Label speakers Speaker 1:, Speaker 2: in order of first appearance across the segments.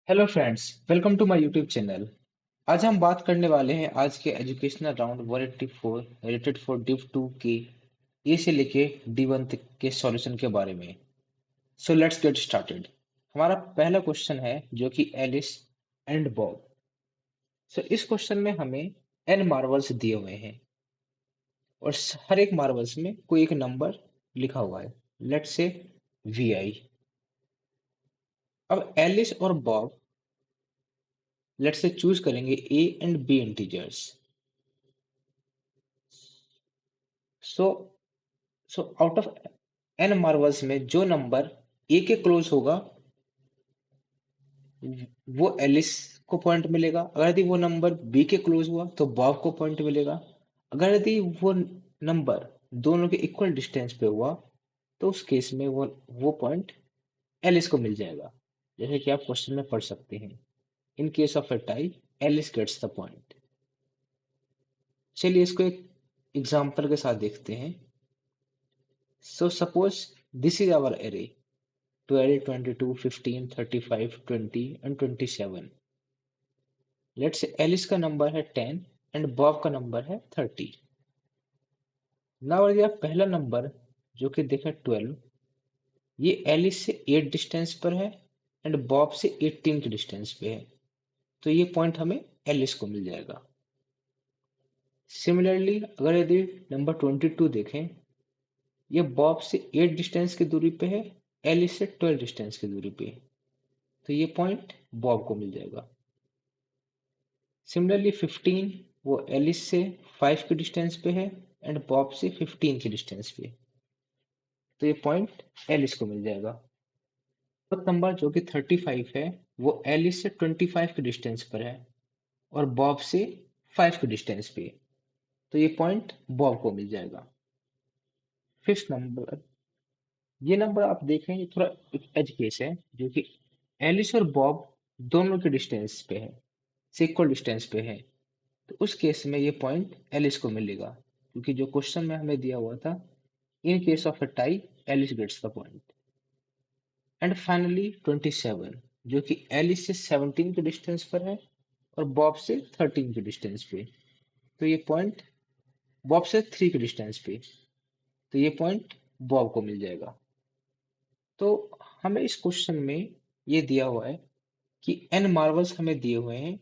Speaker 1: Hello friends, welcome to my YouTube channel. आज हम बात करने वाले हैं आज के educational round 184 rated for div 2 के ए से लेके D1 तक के सॉल्यूशन के बारे में। So let's get started. हमारा पहला क्वेश्चन है जो कि एलिस एंड बॉब। सो इस क्वेश्चन में हमें एन मार्वल्स दिए हुए हैं और हर एक मार्वल्स में कोई एक नंबर लिखा हुआ है। Let's say VI। अब एलिस और बॉब लेट्स से चूज करेंगे A and B integers. So so out of N marbles में जो नंबर ए के क्लोज होगा वो एलिस को पॉइंट मिलेगा। अगर यदि वो नंबर बी के क्लोज हुआ तो बॉब को पॉइंट मिलेगा। अगर यदि वो नंबर दोनों के इक्वल डिस्टेंस पे हुआ तो उस केस में वो पॉइंट एलिस को मिल जाएगा, जैसे कि आप क्वेश्चन में पढ़ सकते हैं। In case of a tie Alice gets the point. चलिए इसको एक एग्जांपल के साथ देखते हैं। So suppose this is our array 12, 22, 15, 35, 20 and 27। Let's say Alice का नंबर है 10 एंड बॉब का नंबर है 30। नाउ यदि आप पहला नंबर जो कि देखें 12, ये एलिस से 8 डिस्टेंस पर है एंड बॉब से 18 के डिस्टेंस पे है, तो ये पॉइंट हमें एलिस को मिल जाएगा। सिमिलरली अगर यदि नंबर 22 देखें, ये बॉब से 8 डिस्टेंस की दूरी पे है, एलिस से 12 डिस्टेंस की दूरी पे है, तो ये पॉइंट बॉब को मिल जाएगा। सिमिलरली 15 वो एलिस से 5 की डिस्टेंस पे है एंड बॉब से 15 की डिस्टेंस पे है, तो ये पॉइंट एलिस को मिल जाएगा। फोर्थ नंबर जो कि 35 है वो एलिस से 25 की डिस्टेंस पर है और बॉब से 5 की डिस्टेंस पे है, तो ये पॉइंट बॉब को मिल जाएगा। फिफ्थ नंबर, ये नंबर आप देखें ये थोड़ा एक एज केस है जो कि एलिस और बॉब दोनों के डिस्टेंस पे है, से इक्वल डिस्टेंस पे है, तो उस केस में ये पॉइंट एलिस को मिलेगा, क्योंकि जो क्वेश्चन में हमें दिया हुआ था in case of a tie Alice gets the point. And finally 27 जो कि एलिस से 17 के डिस्टेंस पर है और बॉब से 13 के डिस्टेंस पे, तो ये पॉइंट बॉब से 3 के डिस्टेंस पे, तो ये पॉइंट बॉब को मिल जाएगा। तो हमें इस क्वेश्चन में ये दिया हुआ है कि एन मार्वल्स हमें दिए हुए हैं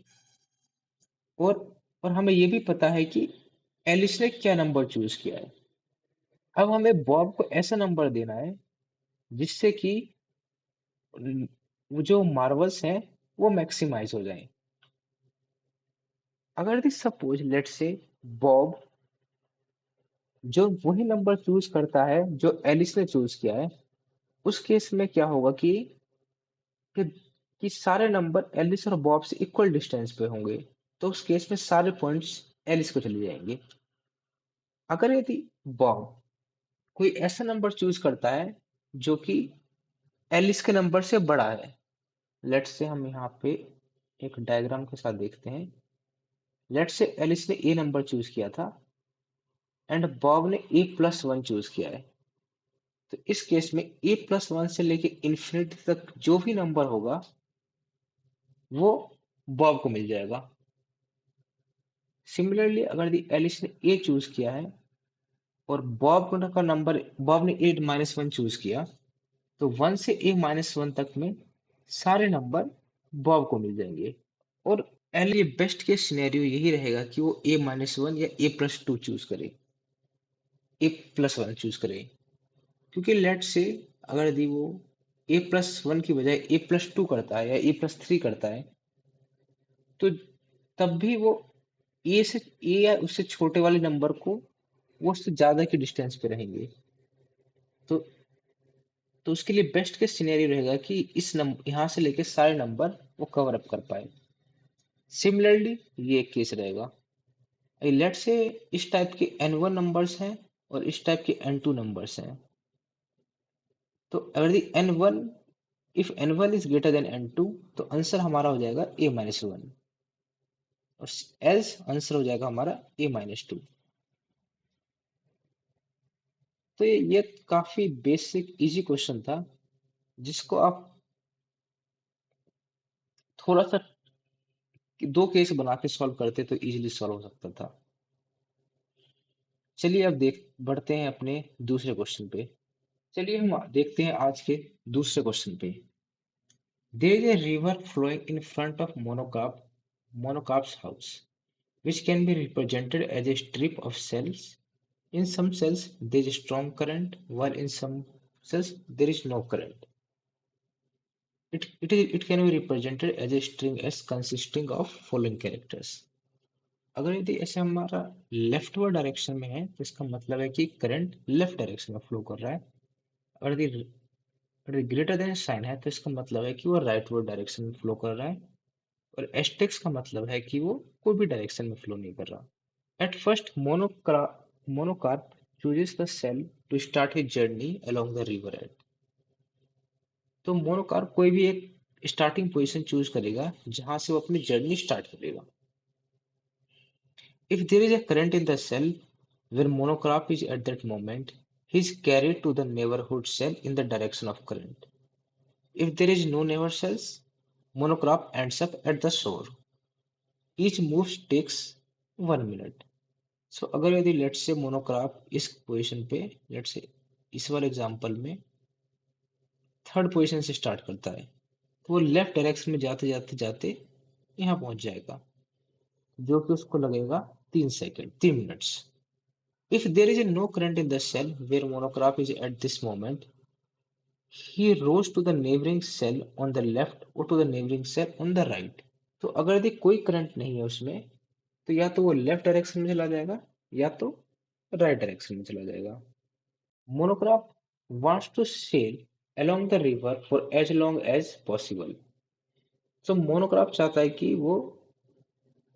Speaker 1: और और हमें ये भी पता है कि एलिस ने क्या नंबर चूज किया है। अब हमें बॉब को ऐसा नंबर देना है जिससे कि वो जो मार्वल्स हैं वो मैक्सिमाइज हो जाएं। अगर यदि सपोज लेट से बॉब जो वही नंबर चूज करता है जो एलिस ने चूज किया है, उस केस में क्या होगा कि, कि सारे नंबर एलिस और बॉब से इक्वल डिस्टेंस पे होंगे, तो उस केस में सारे पॉइंट्स एलिस को चले जाएंगे। अगर यदि बॉब कोई ऐसा नंबर चूज करता है जो कि एलिस के नंबर से बड़ा है, लेट्स से हम यहाँ पे एक डायग्राम के साथ देखते हैं। लेट्स से एलिस ने ए नंबर चूज किया था एंड बॉब ने A+1 चूज किया है, तो इस केस में A+1 से लेके इन्फिनिटी तक जो भी नंबर होगा वो बॉब को मिल जाएगा। सिमिलरली अगर एलिस ने ए चूज किया है और बॉब ने A-1 चूज किया, तो 1 से A-1 तक में सारे नंबर बॉब को मिल जाएंगे। और एल ये बेस्ट केस सिनेरियो यही रहेगा कि वो A-1 या A+2 चूज करे, A+1 चूज करे, क्योंकि लेट से अगर यदि वो A+1 की बजाय A+2 करता है या A+3 करता है, तो तब भी वो ए या उससे छोटे वाले नंबर को वो उससे ज्यादा की डिस्टेंस पे रहेंगे। तो तो उसके लिए बेस्ट केस सिनेरियो रहेगा कि इस नंबर यहाँ से लेके सारे नंबर वो कवर अप कर पाए। सिमिलरली ये एक केस रहेगा। लेट्स से इस टाइप के N1 नंबर्स हैं और इस टाइप के N2 नंबर्स हैं, तो अगर N1 if N1 is greater than N2 तो आंसर हमारा हो जाएगा A-1 और एल्स आंसर हो जाएगा हमारा A-2। तो ये काफी बेसिक इजी क्वेश्चन था जिसको आप थोड़ा सा दो केस बना के सॉल्व करते तो इजीली सॉल्व हो सकता था। चलिए अब देख बढ़ते हैं अपने दूसरे क्वेश्चन पे। चलिए हम देखते हैं आज के दूसरे क्वेश्चन पे। There is a river flowing in front of Monocarp's house, which can be represented as a strip of cells. In some cells, there is a strong current, while in some cells, there is no current. It can be represented as a string S consisting of following characters. अगर यदि ऐसे हमारा leftward direction में है तो इसका मतलब है कि करंट लेफ्ट डायरेक्शन में फ्लो कर रहा है। अगर यदि ग्रेटर देन साइन है तो इसका मतलब है कि वो राइटवर्ड डायरेक्शन में फ्लो कर रहा है। और एस्टेक्स का मतलब है कि वो कोई भी डायरेक्शन में फ्लो नहीं कर रहा। At first monocarp chooses the cell to start his journey along the river at। तो मोनोकार्प कोई भी एक स्टार्टिंग पोजीशन चूज करेगा जहां से वो अपनी जर्नी स्टार्ट करेगा। If there is a current in the cell where monocarp is at that moment, he is carried to the neighborhood cell in the direction of current. If there is no neighbor cells, monocarp ends up at the shore. Each move takes 1 minute. सो अगर यदि let's say मोनोक्राप इस position पे let's say इस वाले example में third position से start करता है तो वो लेफ्ट डायरेक्शन में जाते जाते जाते यहाँ पहुंच जाएगा, जो कि उसको लगेगा 3 second 3 minutes. If there is no current in the cell where monocarp is at this moment, he rows to the neighbouring cell on the left और to the neighbouring cell on the right. तो अगर यदि कोई current नहीं है उसमें तो या तो वो लेफ्ट डायरेक्शन में चला जाएगा या तो राइट डायरेक्शन में चला जाएगा। Monocrop wants to sail along the river for as long as possible। तो मोनोक्रॉप चाहता है कि वो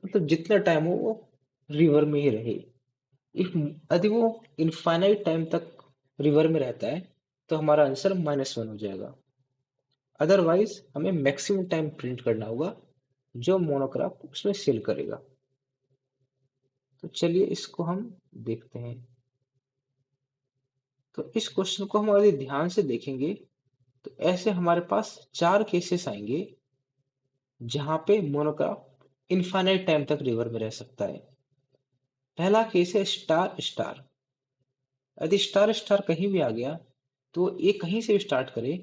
Speaker 1: मतलब जितना टाइम हो वो रिवर में ही रहे। इफ यदि वो इनफाइनाइट टाइम तक रिवर में रहता है तो हमारा आंसर -1 हो जाएगा। अदरवाइज हमें मैक्सिमम टाइम प्रिंट करना होगा जो मोनोक्रॉप उसमें सेल करेगा। तो चलिए इसको हम देखते हैं। तो इस क्वेश्चन को हम यदि ध्यान से देखेंगे तो ऐसे हमारे पास 4 केसेस आएंगे जहां पे मोनोग्राफ इनफाइनाइट टाइम तक रिवर में रह सकता है। पहला केस है स्टार स्टार। यदि स्टार स्टार कहीं भी आ गया तो एक कहीं से भी स्टार्ट करे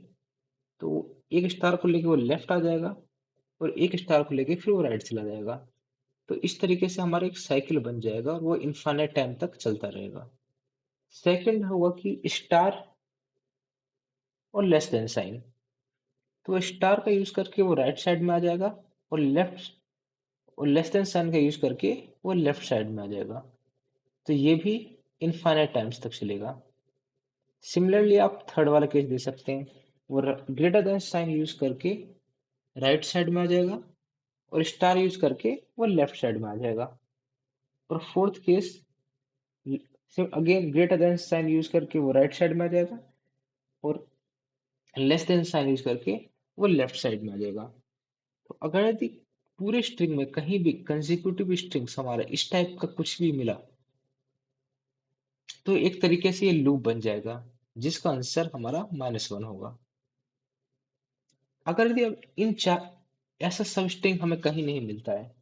Speaker 1: तो एक स्टार को लेके वो लेफ्ट आ जाएगा और एक स्टार को लेके फिर वो राइट चला जाएगा। तो इस तरीके से हमारा एक साइकिल बन जाएगा और वो इनफाइनाइट टाइम तक चलता रहेगा। सेकंड होगा कि स्टार और लेस देन साइन। तो स्टार का यूज करके वो राइट साइड में आ जाएगा और लेफ्ट और लेस देन साइन का यूज करके वो लेफ्ट साइड में आ जाएगा। तो ये भी इनफाइनाइट टाइम्स तक चलेगा। सिमिलरली आप थर्ड वाला केस दे सकते हैं, वो ग्रेटर देन साइन यूज करके राइट साइड में आ जाएगा और स्टार यूज करके वो लेफ्ट साइड में आ जाएगा। और fourth case again greater than sign use करके वो राइट साइड में आ जाएगा और लेस देन साइन यूज करके वो लेफ्ट साइड में आ जाएगा। तो अगर यदि पूरे स्ट्रिंग में कहीं भी कंसेक्यूटिव स्ट्रिंग्स हमारा इस टाइप का कुछ भी मिला तो एक तरीके से ये लूप बन जाएगा जिसका आंसर हमारा -1 होगा। अगर यदि अब इन चार ऐसा सब स्ट्रिंग हमें कहीं नहीं मिलता है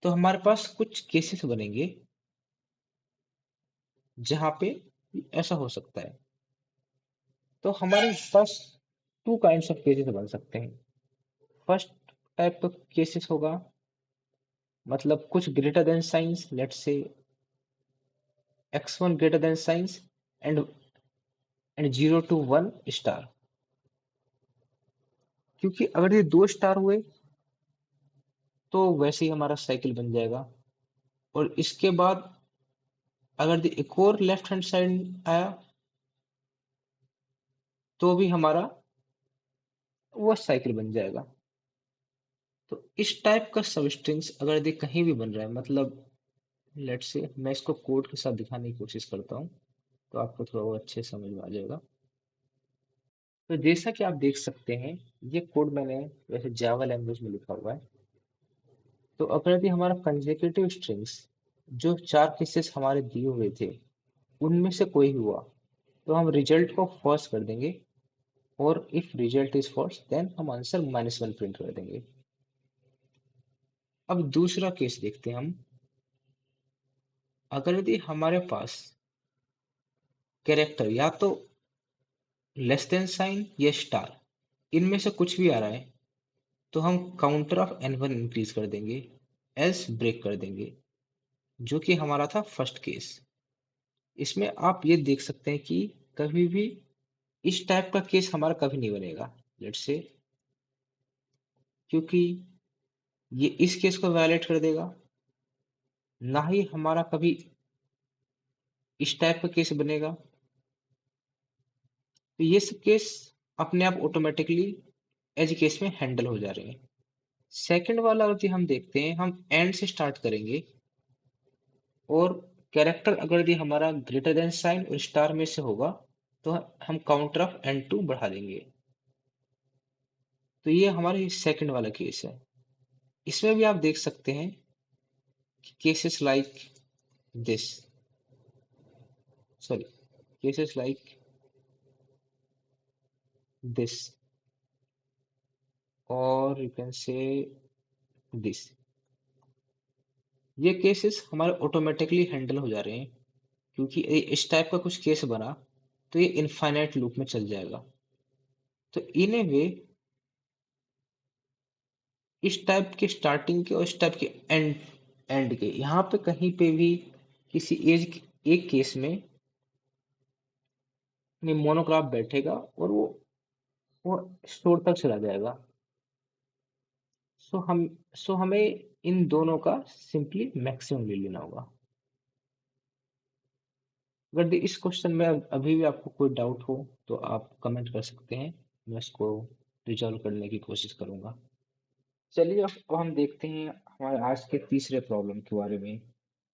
Speaker 1: तो हमारे पास कुछ केसेस बनेंगे जहां पे ऐसा हो सकता है। तो हमारे पास टू काइंड्स ऑफ केसेस बन सकते हैं। फर्स्ट टाइप का केसेस होगा मतलब कुछ greater than science, let's say x1 greater than science and 0 to 1 star. क्योंकि अगर ये 2 स्टार हुए तो वैसे ही हमारा साइकिल बन जाएगा। और इसके बाद अगर एक और लेफ्ट हैंड साइड आया तो भी हमारा वो साइकिल बन जाएगा। तो इस टाइप का सबस्ट्रिंग्स अगर यदि कहीं भी बन रहा है मतलब लेट्स से मैं इसको कोड के साथ दिखाने की कोशिश करता हूँ तो आपको थोड़ा और अच्छे समझ में आ जाएगा। तो जैसा कि आप देख सकते हैं ये कोड मैंने वैसे जावा लैंग्वेज में लिखा हुआ है। तो अगर यदि हमारा कंसेक्यूटिव स्ट्रिंग्स जो 4 केसेस हमारे दिए हुए थे उनमें से कोई हुआ तो हम रिजल्ट को फॉल्स कर देंगे और if result is false then हम आंसर -1 प्रिंट कर देंगे। अब दूसरा केस देखते हैं हम। अगर यदि हमारे पास कैरेक्टर या तो लेस देन साइन या स्टार, इनमें से कुछ भी आ रहा है, तो हम काउंटर ऑफ n1 इंक्रीज कर देंगे, एल्स ब्रेक कर देंगे, जो कि हमारा था फर्स्ट केस। इसमें आप ये देख सकते हैं कि कभी भी इस टाइप का केस हमारा कभी नहीं बनेगा, लेट्स से, क्योंकि ये इस केस को वायलेट कर देगा। ना ही हमारा कभी इस टाइप का केस बनेगा। तो ये सब केस अपने आप ऑटोमेटिकली एज केस में हैंडल हो जा रहे हैं। सेकंड वाला यदि हम देखते हैं, हम एंड से स्टार्ट करेंगे और कैरेक्टर अगर यदि हमारा ग्रेटर देन साइन और स्टार में से होगा, तो हम काउंटर ऑफ n2 बढ़ा देंगे। तो ये हमारे सेकंड वाला केस है। इसमें भी आप देख सकते हैं कि cases like this, sorry, cases like this और यू कैन से दिस, ये केसेस हमारे ऑटोमेटिकली हैंडल हो जा रहे हैं, क्योंकि इस टाइप का कुछ केस बना तो ये इनफाइनाइट लूप में चल जाएगा। तो इन ए वे इस टाइप के स्टार्टिंग के और इस टाइप के एंड एंड के यहाँ पे कहीं पे भी किसी एक केस में मोनोग्राफ बैठेगा और वो स्टोर तक चला जाएगा। सो हमें इन दोनों का सिंपली मैक्सिमम ले लेना होगा। अगर इस क्वेश्चन में अभी भी आपको कोई डाउट हो तो आप कमेंट कर सकते हैं, मैं इसको रिजॉल्व करने की कोशिश करूंगा। चलिए अब हम देखते हैं हमारे आज के तीसरे प्रॉब्लम के बारे में,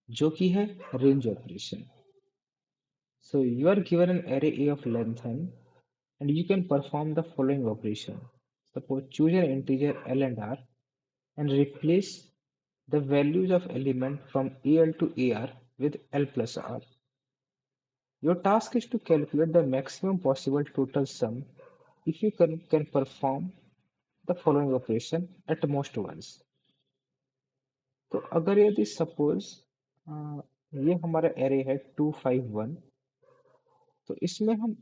Speaker 1: जो कि है range operation. So you are given an array A of length n and you can perform the following operation. Suppose choose an integer L and R and replace the values of element from AL to AR with L plus R. Your task is to calculate the maximum possible total sum if you can perform the following operation at most once. तो अगर यदि suppose ये हमारा array है 251, तो इसमें हम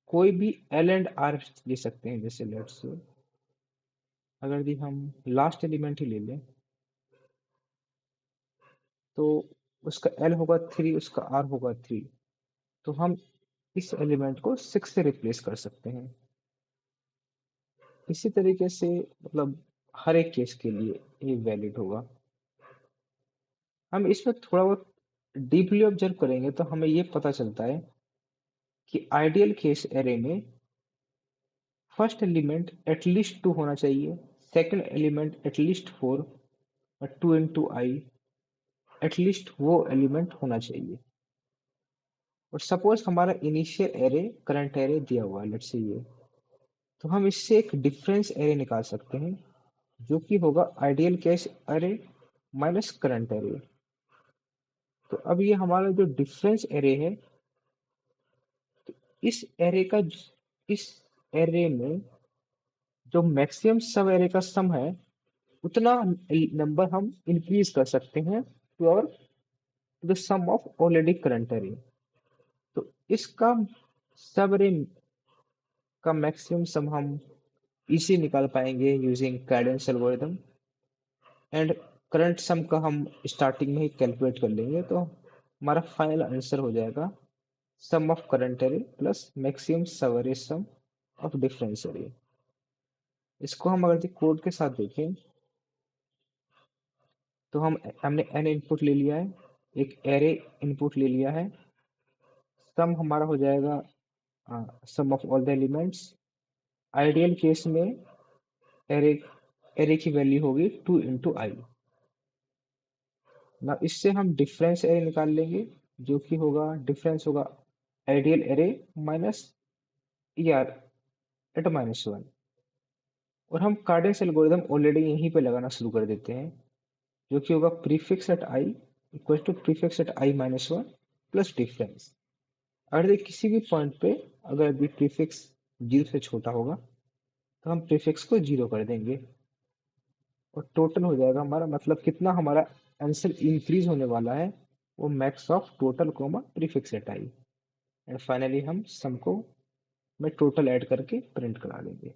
Speaker 1: कोई भी एल एंड आर ले सकते हैं। जैसे लेट्स से अगर यदि हम लास्ट एलिमेंट ही ले लें, तो उसका एल होगा 3, उसका आर होगा 3, तो हम इस एलिमेंट को 6 से रिप्लेस कर सकते हैं। इसी तरीके से मतलब हर एक केस के लिए ये वैलिड होगा। हम इसमें थोड़ा बहुत डीपली ऑब्जर्व करेंगे तो हमें ये पता चलता है कि आइडियल केस एरे में फर्स्ट एलिमेंट एटलीस्ट 2 होना चाहिए, सेकंड एलिमेंट एटलीस्ट 4 और 2 इंटू आई एटलीस्ट वो एलिमेंट होना चाहिए। और सपोज हमारा इनिशियल एरे करंट एरे दिया हुआ है, लेट्स से ये, तो हम इससे एक डिफरेंस एरे निकाल सकते हैं, जो कि होगा ideal case array minus current array. तो अब ये हमारा जो डिफरेंस एरे है, इस एरे का इस एरे में जो मैक्सिमम सब एरे का सम है, उतना नंबर हम इंक्रीज कर सकते हैं टू और the sum of already current array. तो इसका सब एरे का मैक्सिमम सम हम इसी निकाल पाएंगे using Cadence algorithm, and current सम का हम स्टार्टिंग में ही कैलकुलेट कर लेंगे, तो हमारा फाइनल आंसर हो जाएगा sum of current array plus maximum sub array sum of difference array. इसको हम अगर कोड के साथ देखें तो हमने n इनपुट ले लिया है, एक एरे इनपुट ले लिया है, सम हमारा हो जाएगा sum of all the elements. Ideal case में एरे एरे की वैल्यू होगी 2 इंटू आई। ना इससे हम डिफरेंस एरे निकाल लेंगे, जो कि होगा डिफरेंस होगा ideal array minus ER at -1। और हम कार्डेंस एल्गोरिथम ऑलरेडी यहीं पे लगाना शुरू कर देते हैं, जो कि होगा prefix at I equal to prefix at I -1 plus difference. अगर ये किसी भी पॉइंट पे अगर भी प्रीफिक्स 0 से छोटा होगा, तो हम प्रीफिक्स को 0 कर देंगे। और टोटल हो जाएगा हमारा, मतलब कितना हमारा आंसर इंक्रीज होने वाला है, वो max of total comma prefix at I. And finally हम सम को में टोटल ऐड करके प्रिंट करा देंगे।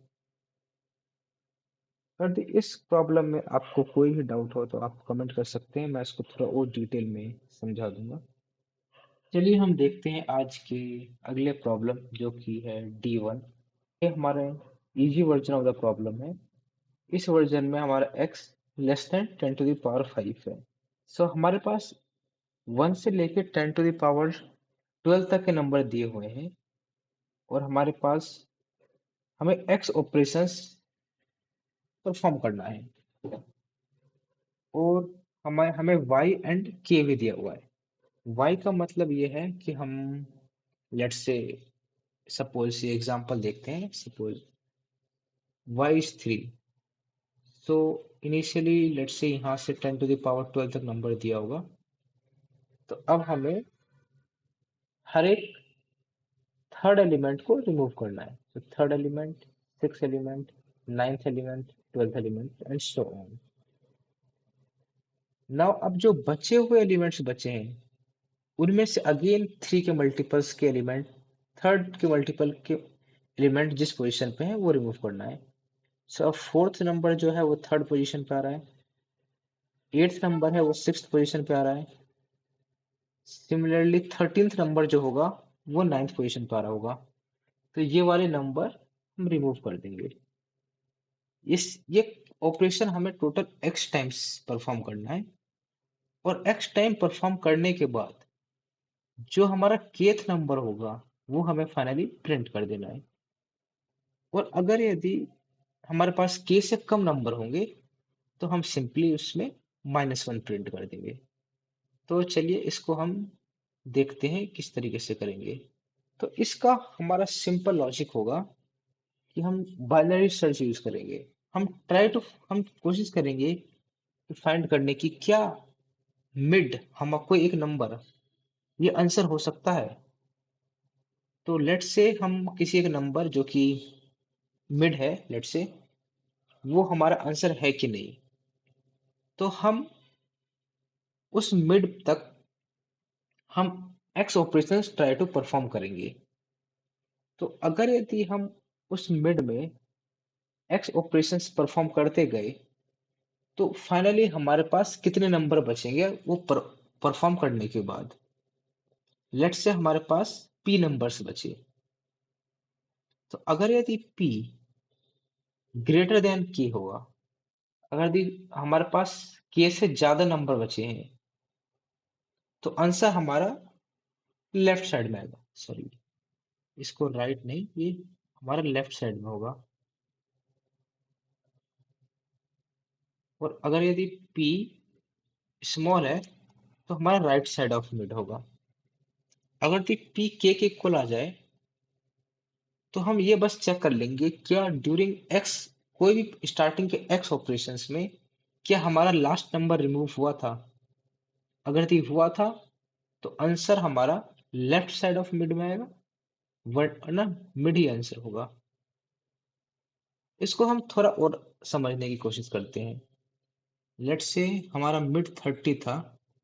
Speaker 1: यदि इस प्रॉब्लम में आपको कोई भी डाउट हो तो आप कमेंट कर सकते हैं, मैं इसको थोड़ा और डिटेल में समझा दूंगा। चलिए हम देखते हैं आज के अगले प्रॉब्लम जो कि है D1। ये हमारे easy version of the problem है। इस वर्जन में हमारा x लेस देन 10⁵ है। सो हमारे पास 1 से लेके 10⁻12 तक के नंबर दिए हुए हैं, और हमारे पास हमें x ऑपरेशंस परफॉर्म करना है, और हमें हमें y एंड k भी दिया हुआ है। y का मतलब ये है कि हम लेट्स से सपोज ये एग्जांपल देखते हैं, suppose y is 3। So initially let's say यहाँ से 10⁻12 तक नंबर दिया होगा, तो अब हमें हर एक थर्ड एलिमेंट को रिमूव करना है। तो third element, six element, ninth element, twelfth element and so on. Now अब जो बचे हुए एलिमेंट्स बचे हैं, उनमें से अगेन 3 के मल्टीपल्स के एलिमेंट, थर्ड के मल्टीपल के एलिमेंट जिस पोजीशन पे है वो रिमूव करना है। सो अब फोर्थ नंबर जो है वो थर्ड पोजीशन पे आ रहा है, एट्थ नंबर है वो सिक्स्थ पोजीशन पे आ रहा है, सिमिलरली 13th नंबर जो होगा वो नाइन्थ पोजीशन पे आ रहा होगा। तो ये वाले नंबर हम रिमूव कर देंगे। इस ये ऑपरेशन हमें टोटल x टाइम्स परफॉर्म करना है, और x टाइम परफॉर्म करने के बाद जो हमारा kth नंबर होगा वो हमें फाइनली प्रिंट कर देना है। और अगर यदि हमारे पास k से कम नंबर होंगे तो हम सिंपली उसमें -1 प्रिंट कर देंगे। तो चलिए इसको हम देखते हैं किस तरीके से करेंगे। तो इसका हमारा सिंपल लॉजिक होगा कि हम बाइनरी सर्च यूज करेंगे। हम कोशिश करेंगे कि फाइंड करने की क्या मिड हम कोई एक नंबर ये आंसर हो सकता है। तो लेट्स से हम किसी एक नंबर जो कि मिड है, लेट्स से वो हमारा आंसर है कि नहीं, तो हम उस मिड तक हम X operations try to perform करेंगे। तो अगर यदि हम उस मिड में एक्स ऑपरेशंस परफॉर्म करते गए, तो फाइनली हमारे पास कितने नंबर बचेंगे वो परफॉर्म करने के बाद। लेट्स से हमारे पास p नंबर्स बचे, तो अगर यदि p ग्रेटर देन k होगा, अगर यदि हमारे पास k से ज्यादा नंबर बचे हैं, तो आंसर हमारा लेफ्ट साइड में आएगा। सॉरी, इसको राइट नहीं, ये हमारा लेफ्ट साइड में होगा। और अगर यदि p स्मॉल है तो हमारा राइट साइड ऑफ मिड होगा। अगर यदि p k के इक्वल आ जाए, तो हम ये बस चेक कर लेंगे क्या ड्यूरिंग x कोई भी स्टार्टिंग के x ऑपरेशंस में क्या हमारा लास्ट नंबर रिमूव हुआ था। अगर यदि हुआ था तो आंसर हमारा लेफ्ट साइड ऑफ मिड में आएगा, वरना मिड ही आंसर होगा। इसको हम थोड़ा और समझने की कोशिश करते हैं। लेट्स से हमारा मिड 30 था,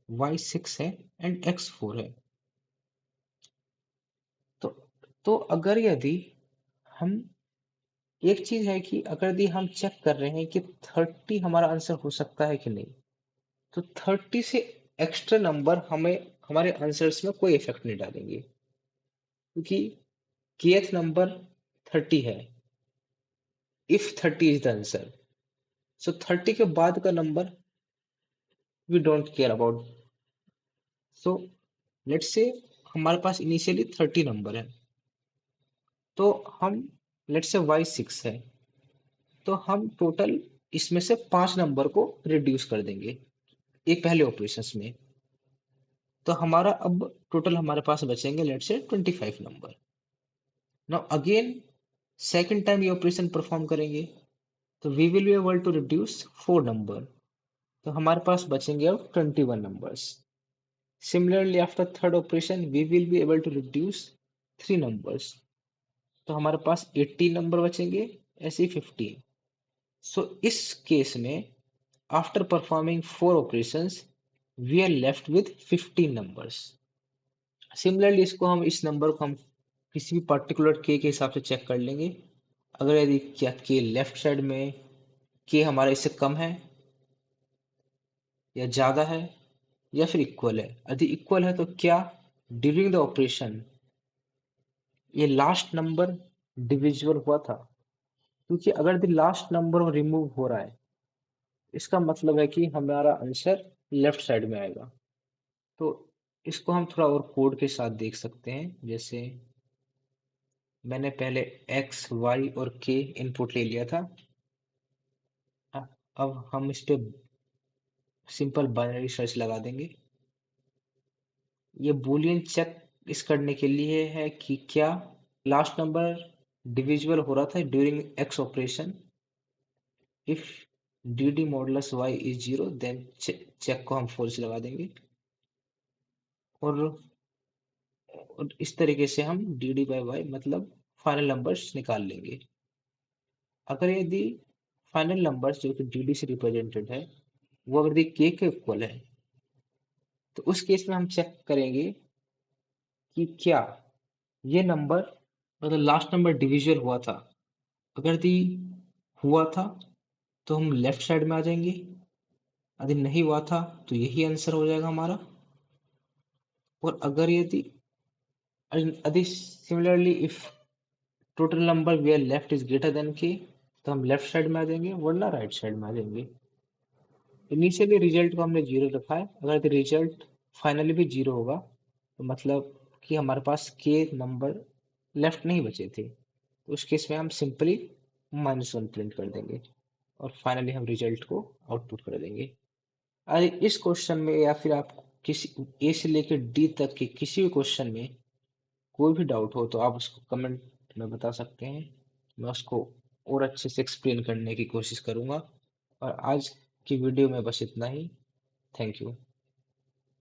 Speaker 1: y 6 है एंड x 4 है। तो तो अगर यदि हम, एक चीज है कि अगर यदि हम चेक कर रहे हैं कि 30 हमारा आंसर हो सकता है कि नहीं, तो 30 से एक्स्ट्रा नंबर हमें हमारे आंसर्स में कोई इफेक्ट नहीं डालेंगे, क्योंकि kth नंबर 30 है। If 30 is the answer, so 30 के बाद का number we don't care about. So let's say हमारे पास इनिशियली 30 नंबर है, तो हम लेट्स से y 6 है, तो हम टोटल इसमें से 5 नंबर को रिड्यूस कर देंगे एक पहले ऑपरेशंस में। तो हमारा अब टोटल हमारे पास बचेंगे let's say 25 number. Now again second time ये ऑपरेशन परफॉर्म करेंगे, तो we will be able to reduce 4 number. तो हमारे पास बचेंगे अब 21 numbers. Similarly after third operation we will be able to reduce 3 numbers, तो हमारे पास 18 नंबर बचेंगे, ऐसे ही 15। सो इस केस में After performing 4 operations, we are left with 15 numbers. Similarly इसको हम इस नंबर को हम किसी भी पर्टिकुलर के हिसाब से चेक कर लेंगे। अगर यदि क्या के लेफ्ट साइड में के हमारा इससे कम है या ज्यादा है या फिर इक्वल है। यदि इक्वल है तो क्या ड्यूरिंग द ऑपरेशन ये लास्ट नंबर डिविजिबल हुआ था, क्योंकि अगर द लास्ट नंबर रिमूव हो रहा है इसका मतलब है कि हमारा आंसर लेफ्ट साइड में आएगा। तो इसको हम थोड़ा और कोड के साथ देख सकते हैं। जैसे मैंने पहले x y और k इनपुट ले लिया था। अब हम इस पे सिंपल बाइनरी सर्च लगा देंगे। ये बूलियन चेक इस करने के लिए है कि क्या लास्ट नंबर डिविजिबल हो रहा था during X operation. If dd modulus y is 0 then check को हम फॉल्स लगा देंगे। और इस तरीके से हम dd बाई वाई मतलब फाइनल नंबर्स निकाल लेंगे। अगर यदि फाइनल नंबर्स जो कि dd से रिप्रेजेंटेड है वो अगर k के इक्वल है तो उस केस में हम चेक करेंगे कि क्या ये नंबर मतलब लास्ट नंबर डिविजिबल हुआ था। अगर यदि हुआ था तो हम लेफ्ट साइड में आ जाएंगे। यदि नहीं हुआ था तो यही आंसर हो जाएगा हमारा। और अगर यदि similarly if total number where left is greater than के तो हम लेफ्ट साइड में आ जाएंगे, वरना राइट साइड में आ जाएंगे। इनिशियली रिजल्ट को हमने जीरो रखा है। अगर रिजल्ट फाइनली भी जीरो होगा तो मतलब कि हमारे पास के नंबर लेफ्ट नहीं बचे थे, तो उस केस में हम सिंपली -1 प्रिंट कर देंगे और फाइनली हम रिजल्ट को आउटपुट कर देंगे। अरे इस क्वेश्चन में या फिर आप किसी ए से लेकर डी तक के किसी भी क्वेश्चन में कोई भी डाउट हो तो आप उसको कमेंट में बता सकते हैं। मैं उसको और अच्छे से एक्सप्लेन करने की कोशिश करूंगा। और आज की वीडियो में बस इतना ही। Thank you.